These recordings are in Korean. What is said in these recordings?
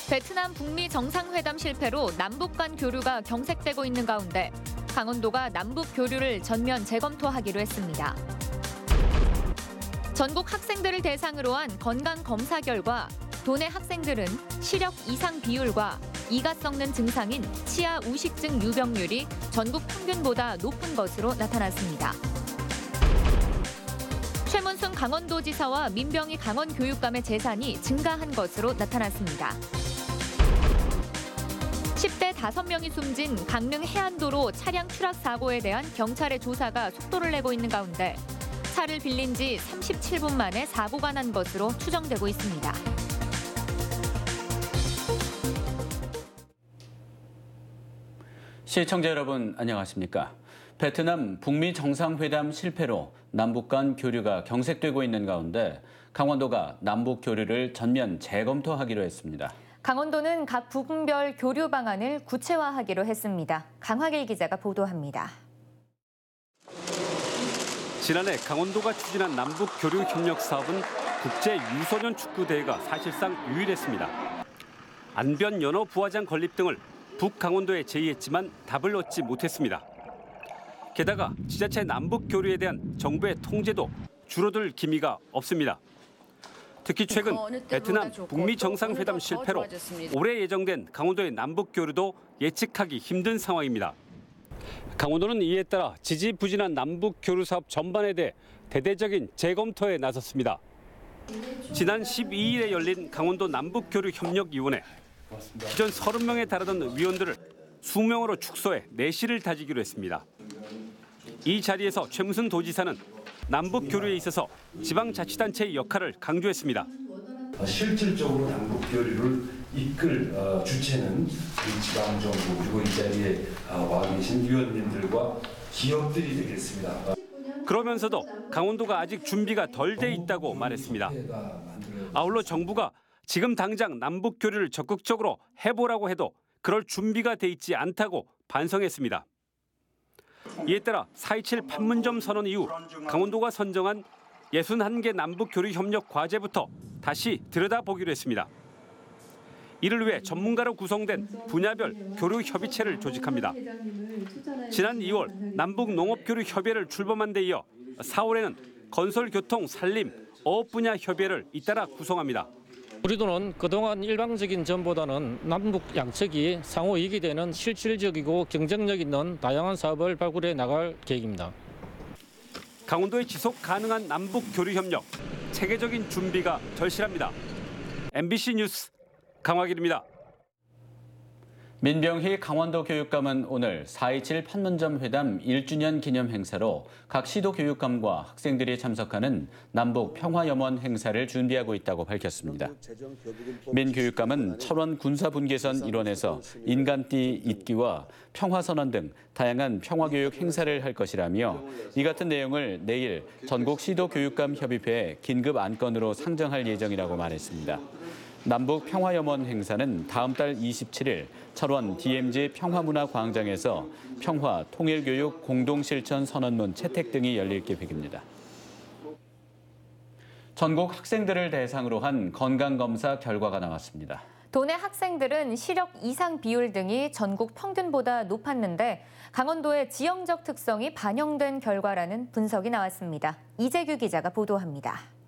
베트남 북미 정상회담 실패로 남북 간 교류가 경색되고 있는 가운데 강원도가 남북 교류를 전면 재검토하기로 했습니다. 전국 학생들을 대상으로 한 건강 검사 결과 도내 학생들은 시력 이상 비율과 이가 썩는 증상인 치아 우식증 유병률이 전국 평균보다 높은 것으로 나타났습니다. 최문순 강원도지사와 민병희 강원교육감의 재산이 증가한 것으로 나타났습니다. 10대 5명이 숨진 강릉 해안도로 차량 추락 사고에 대한 경찰의 조사가 속도를 내고 있는 가운데 차를 빌린 지 37분 만에 사고가 난 것으로 추정되고 있습니다. 시청자 여러분 안녕하십니까? 베트남 북미 정상회담 실패로 남북 간 교류가 경색되고 있는 가운데 강원도가 남북 교류를 전면 재검토하기로 했습니다. 강원도는 각 부분별 교류 방안을 구체화하기로 했습니다. 강화길 기자가 보도합니다. 지난해 강원도가 추진한 남북 교류 협력 사업은 국제 유소년 축구 대회가 사실상 유일했습니다. 안변 연어 부화장 건립 등을 북강원도에 제의했지만 답을 얻지 못했습니다. 게다가 지자체 남북 교류에 대한 정부의 통제도 줄어들 기미가 없습니다. 특히 최근 베트남 북미 정상회담 실패로 올해 예정된 강원도의 남북 교류도 예측하기 힘든 상황입니다. 강원도는 이에 따라 지지부진한 남북 교류 사업 전반에 대해 대대적인 재검토에 나섰습니다. 지난 12일에 열린 강원도 남북교류협력위원회. 기존 30명에 달하던 위원들을 수명으로 축소해 내실을 다지기로 했습니다. 이 자리에서 최무순 도지사는 남북 교류에 있어서 지방자치단체의 역할을 강조했습니다. 실질적으로 남북 교류를 이끌 주체는 이 지방정부 그리고 이 자리에 와 계신 위원님들과 기업들이 되겠습니다. 그러면서도 강원도가 아직 준비가 덜 돼 있다고 말했습니다. 아울러 정부가 지금 당장 남북 교류를 적극적으로 해보라고 해도 그럴 준비가 돼 있지 않다고 반성했습니다. 이에 따라 4.27 판문점 선언 이후 강원도가 선정한 61개 남북 교류 협력 과제부터 다시 들여다보기로 했습니다. 이를 위해 전문가로 구성된 분야별 교류 협의체를 조직합니다. 지난 2월 남북 농업 교류 협의회를 출범한 데 이어 4월에는 건설, 교통, 산림, 어업 분야 협의회를 잇따라 구성합니다. 우리도는 그동안 일방적인 점보다는 남북 양측이 상호 이익이 되는 실질적이고 경쟁력 있는 다양한 사업을 발굴해 나갈 계획입니다. 강원도의 지속 가능한 남북 교류 협력, 체계적인 준비가 절실합니다. MBC 뉴스 강화길입니다. 민병희 강원도 교육감은 오늘 4.27 판문점 회담 1주년 기념 행사로 각 시도 교육감과 학생들이 참석하는 남북 평화염원 행사를 준비하고 있다고 밝혔습니다. 민 교육감은 철원 군사분계선 일원에서 인간띠 잇기와 평화선언 등 다양한 평화교육 행사를 할 것이라며 이 같은 내용을 내일 전국 시도 교육감 협의회에 긴급 안건으로 상정할 예정이라고 말했습니다. 남북 평화염원 행사는 다음 달 27일 철원 DMZ 평화문화광장에서 평화, 통일교육, 공동실천 선언문 채택 등이 열릴 계획입니다. 전국 학생들을 대상으로 한 건강검사 결과가 나왔습니다. 도내 학생들은 시력 이상 비율 등이 전국 평균보다 높았는데 강원도의 지형적 특성이 반영된 결과라는 분석이 나왔습니다. 이재규 기자가 보도합니다.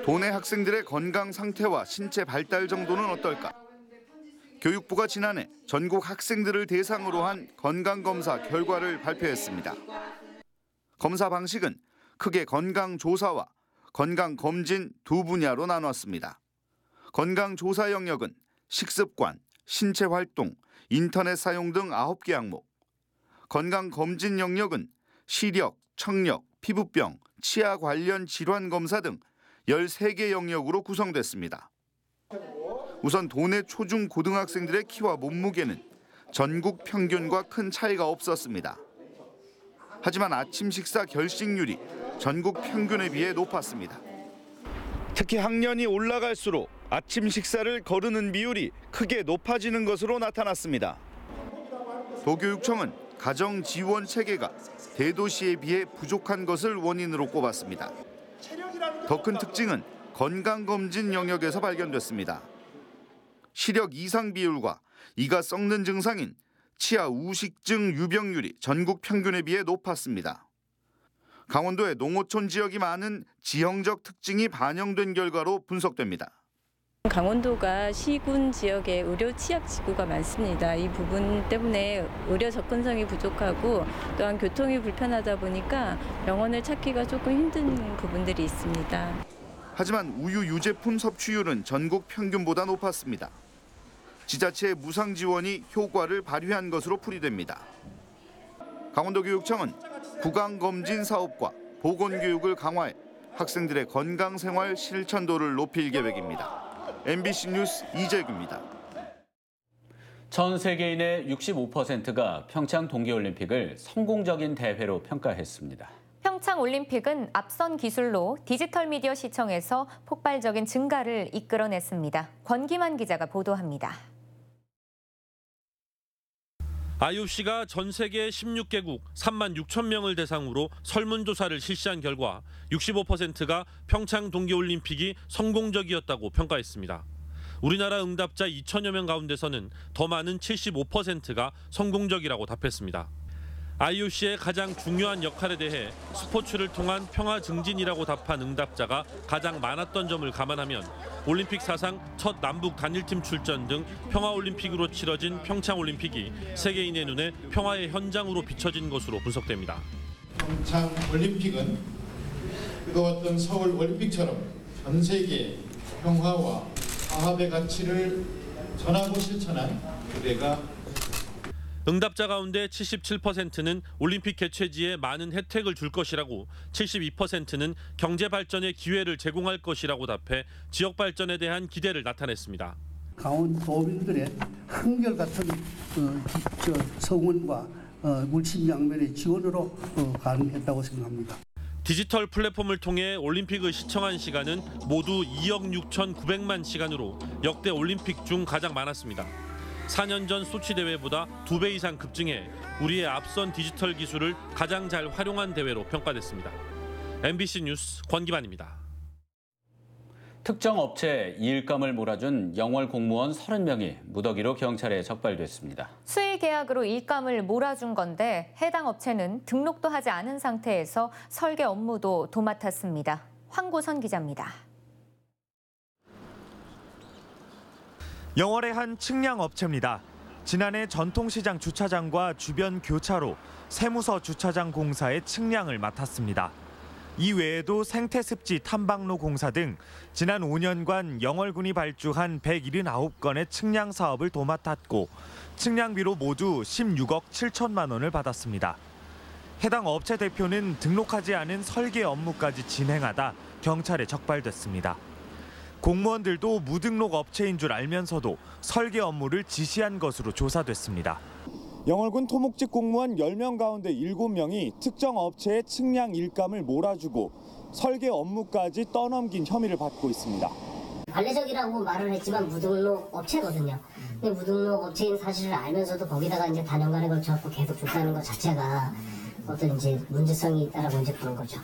도내 학생들의 건강 상태와 신체 발달 정도는 어떨까? 교육부가 지난해 전국 학생들을 대상으로 한 건강검사 결과를 발표했습니다. 검사 방식은 크게 건강조사와 건강검진 두 분야로 나눴습니다. 건강조사 영역은 식습관, 신체활동, 인터넷 사용 등 9개 항목. 건강검진 영역은 시력, 청력, 피부병, 치아 관련 질환 검사 등 13개 영역으로 구성됐습니다. 우선 도내 초중 고등학생들의 키와 몸무게는 전국 평균과 큰 차이가 없었습니다. 하지만 아침 식사 결식률이 전국 평균에 비해 높았습니다. 특히 학년이 올라갈수록 아침 식사를 거르는 비율이 크게 높아지는 것으로 나타났습니다. 도교육청은 가정 지원 체계가 대도시에 비해 부족한 것을 원인으로 꼽았습니다. 더 큰 특징은 건강검진 영역에서 발견됐습니다. 시력 이상 비율과 이가 썩는 증상인 치아 우식증 유병률이 전국 평균에 비해 높았습니다. 강원도의 농어촌 지역이 많은 지형적 특징이 반영된 결과로 분석됩니다. 강원도가 시군 지역에 의료 취약 지구가 많습니다. 이 부분 때문에 의료 접근성이 부족하고 또한 교통이 불편하다 보니까 병원을 찾기가 조금 힘든 부분들이 있습니다. 하지만 우유 유제품 섭취율은 전국 평균보다 높았습니다. 지자체의 무상 지원이 효과를 발휘한 것으로 풀이됩니다. 강원도교육청은 구강검진 사업과 보건교육을 강화해 학생들의 건강생활 실천도를 높일 계획입니다. MBC 뉴스 이재규입니다. 전 세계인의 65%가 평창 동계올림픽을 성공적인 대회로 평가했습니다. 평창 올림픽은 앞선 기술로 디지털 미디어 시청에서 폭발적인 증가를 이끌어냈습니다. 권기만 기자가 보도합니다. IOC가 전 세계 16개국 3만 6천 명을 대상으로 설문조사를 실시한 결과 65%가 평창 동계올림픽이 성공적이었다고 평가했습니다. 우리나라 응답자 2천여 명 가운데서는 더 많은 75%가 성공적이라고 답했습니다. IOC의 가장 중요한 역할에 대해 스포츠를 통한 평화 증진이라고 답한 응답자가 가장 많았던 점을 감안하면 올림픽 사상 첫 남북 단일팀 출전 등 평화올림픽으로 치러진 평창올림픽이 세계인의 눈에 평화의 현장으로 비춰진 것으로 분석됩니다. 평창올림픽은 그동안 어떤 서울올림픽처럼 전 세계에 평화와 화합의 가치를 전하고 실천한 무대가 응답자 가운데 77%는 올림픽 개최지에 많은 혜택을 줄 것이라고 72%는 경제 발전의 기회를 제공할 것이라고 답해 지역 발전에 대한 기대를 나타냈습니다. 강원도민들의 한결같은 성원과 물심양면의 지원으로 가능했다고 생각합니다. 디지털 플랫폼을 통해 올림픽을 시청한 시간은 모두 2억 6,900만 시간으로 역대 올림픽 중 가장 많았습니다. 4년 전 소치 대회보다 2배 이상 급증해 우리의 앞선 디지털 기술을 가장 잘 활용한 대회로 평가됐습니다. MBC 뉴스 권기만입니다. 특정 업체에 일감을 몰아준 영월 공무원 30명이 무더기로 경찰에 적발됐습니다. 수의 계약으로 일감을 몰아준 건데 해당 업체는 등록도 하지 않은 상태에서 설계 업무도 도맡았습니다. 황구선 기자입니다. 영월의 한 측량 업체입니다. 지난해 전통시장 주차장과 주변 교차로, 세무서 주차장 공사의 측량을 맡았습니다. 이 외에도 생태습지 탐방로 공사 등 지난 5년간 영월군이 발주한 179건의 측량 사업을 도맡았고 측량비로 모두 16억 7천만 원을 받았습니다. 해당 업체 대표는 등록하지 않은 설계 업무까지 진행하다 경찰에 적발됐습니다. 공무원들도 무등록 업체인 줄 알면서도 설계 업무를 지시한 것으로 조사됐습니다. 영월군 토목직 공무원 10명 가운데 7명이 특정 업체의 측량 일감을 몰아주고 설계 업무까지 떠넘긴 혐의를 받고 있습니다. 관례적이라고 말을 했지만 무등록 업체거든요. 근데 무등록 업체인 사실을 알면서도 거기다가 이제 단연간에 걸쳐서 계속 줬다는 것 자체가 어떤 이제 문제성이 있다라고 이제 그런 거죠.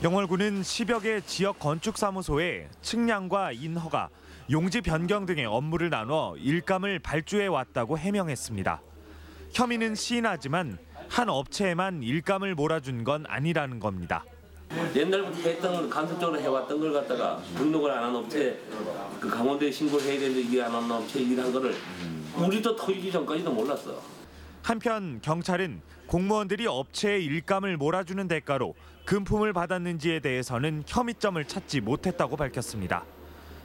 영월군은 10여 개 지역 건축사무소에 측량과 인허가, 용지 변경 등의 업무를 나눠 일감을 발주해 왔다고 해명했습니다. 혐의는 시인하지만 한 업체에만 일감을 몰아준 건 아니라는 겁니다. 옛날부터 했던 간접적으로 해왔던 걸 갖다가 등록을 안 한 업체, 그 강원도에 신고해야 되는데 이게 안 한 업체 일한 거를 우리도 터지기 전까지도 몰랐어. 한편 경찰은 공무원들이 업체의 일감을 몰아주는 대가로 금품을 받았는지에 대해서는 혐의점을 찾지 못했다고 밝혔습니다.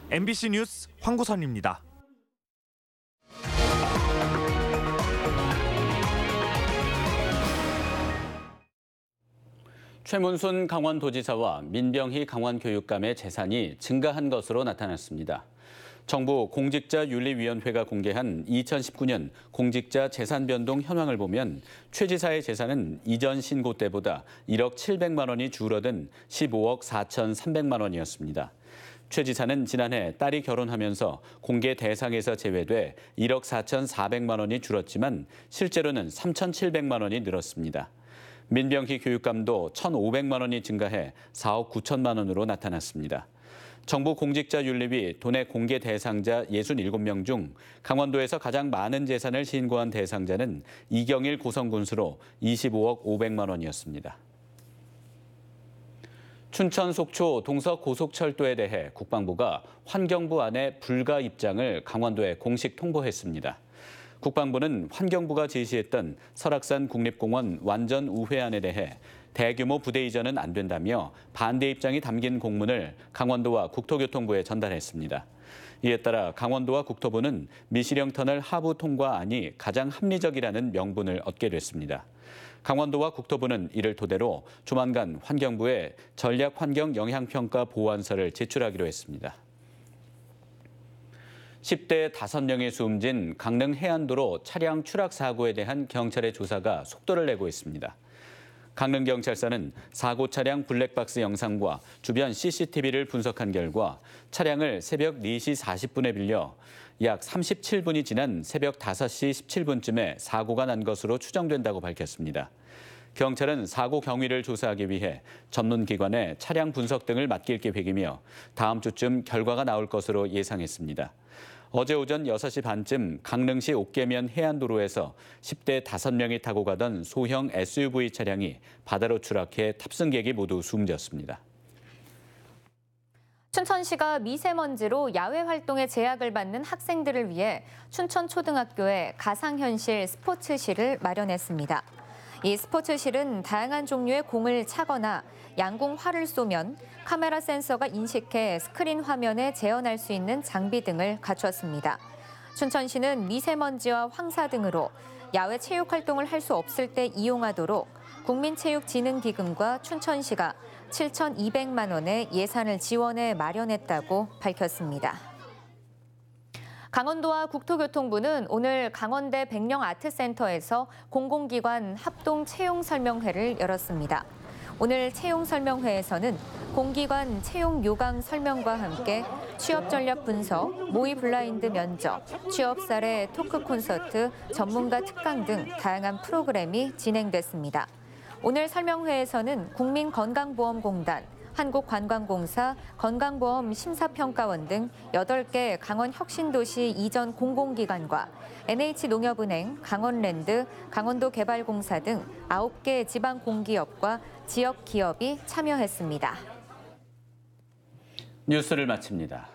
MBC 뉴스 황구선입니다. 최문순 강원도지사와 민병희 강원교육감의 재산이 증가한 것으로 나타났습니다. 정부 공직자윤리위원회가 공개한 2019년 공직자 재산 변동 현황을 보면 최 지사의 재산은 이전 신고 때보다 1억 700만 원이 줄어든 15억 4,300만 원이었습니다. 최 지사는 지난해 딸이 결혼하면서 공개 대상에서 제외돼 1억 4,400만 원이 줄었지만 실제로는 3,700만 원이 늘었습니다. 민병희 교육감도 1,500만 원이 증가해 4억 9천만 원으로 나타났습니다. 정부공직자윤리위 도내 공개 대상자 67명 중 강원도에서 가장 많은 재산을 신고한 대상자는 이경일 고성군수로 25억 500만 원이었습니다. 춘천 속초 동서 고속철도에 대해 국방부가 환경부 안에 불가 입장을 강원도에 공식 통보했습니다. 국방부는 환경부가 제시했던 설악산 국립공원 완전 우회안에 대해 대규모 부대 이전은 안 된다며 반대 입장이 담긴 공문을 강원도와 국토교통부에 전달했습니다. 이에 따라 강원도와 국토부는 미시령 터널 하부 통과안이 가장 합리적이라는 명분을 얻게 됐습니다. 강원도와 국토부는 이를 토대로 조만간 환경부에 전략환경 영향평가 보완서를 제출하기로 했습니다. 10대 5명이 숨진 강릉 해안도로 차량 추락 사고에 대한 경찰의 조사가 속도를 내고 있습니다. 강릉경찰서는 사고 차량 블랙박스 영상과 주변 CCTV를 분석한 결과 차량을 새벽 4시 40분에 빌려 약 37분이 지난 새벽 5시 17분쯤에 사고가 난 것으로 추정된다고 밝혔습니다. 경찰은 사고 경위를 조사하기 위해 전문기관에 차량 분석 등을 맡길 계획이며 다음 주쯤 결과가 나올 것으로 예상했습니다. 어제 오전 6시 반쯤 강릉시 옥계면 해안도로에서 10대 5명이 타고 가던 소형 SUV 차량이 바다로 추락해 탑승객이 모두 숨졌습니다. 춘천시가 미세먼지로 야외 활동에 제약을 받는 학생들을 위해 춘천초등학교에 가상현실 스포츠실을 마련했습니다. 이 스포츠실은 다양한 종류의 공을 차거나 양궁활을 쏘면 카메라 센서가 인식해 스크린 화면에 재현할 수 있는 장비 등을 갖췄습니다. 춘천시는 미세먼지와 황사 등으로 야외 체육 활동을 할 수 없을 때 이용하도록 국민체육진흥기금과 춘천시가 7,200만 원의 예산을 지원해 마련했다고 밝혔습니다. 강원도와 국토교통부는 오늘 강원대 백령아트센터에서 공공기관 합동 채용 설명회를 열었습니다. 오늘 채용 설명회에서는 공기관 채용 요강 설명과 함께 취업 전략 분석, 모의 블라인드 면접, 취업 사례 토크 콘서트, 전문가 특강 등 다양한 프로그램이 진행됐습니다. 오늘 설명회에서는 국민건강보험공단, 한국관광공사, 건강보험 심사평가원 등 8개 강원혁신도시 이전 공공기관과 NH농협은행, 강원랜드, 강원도개발공사 등 9개 지방공기업과 지역기업이 참여했습니다. 뉴스를 마칩니다.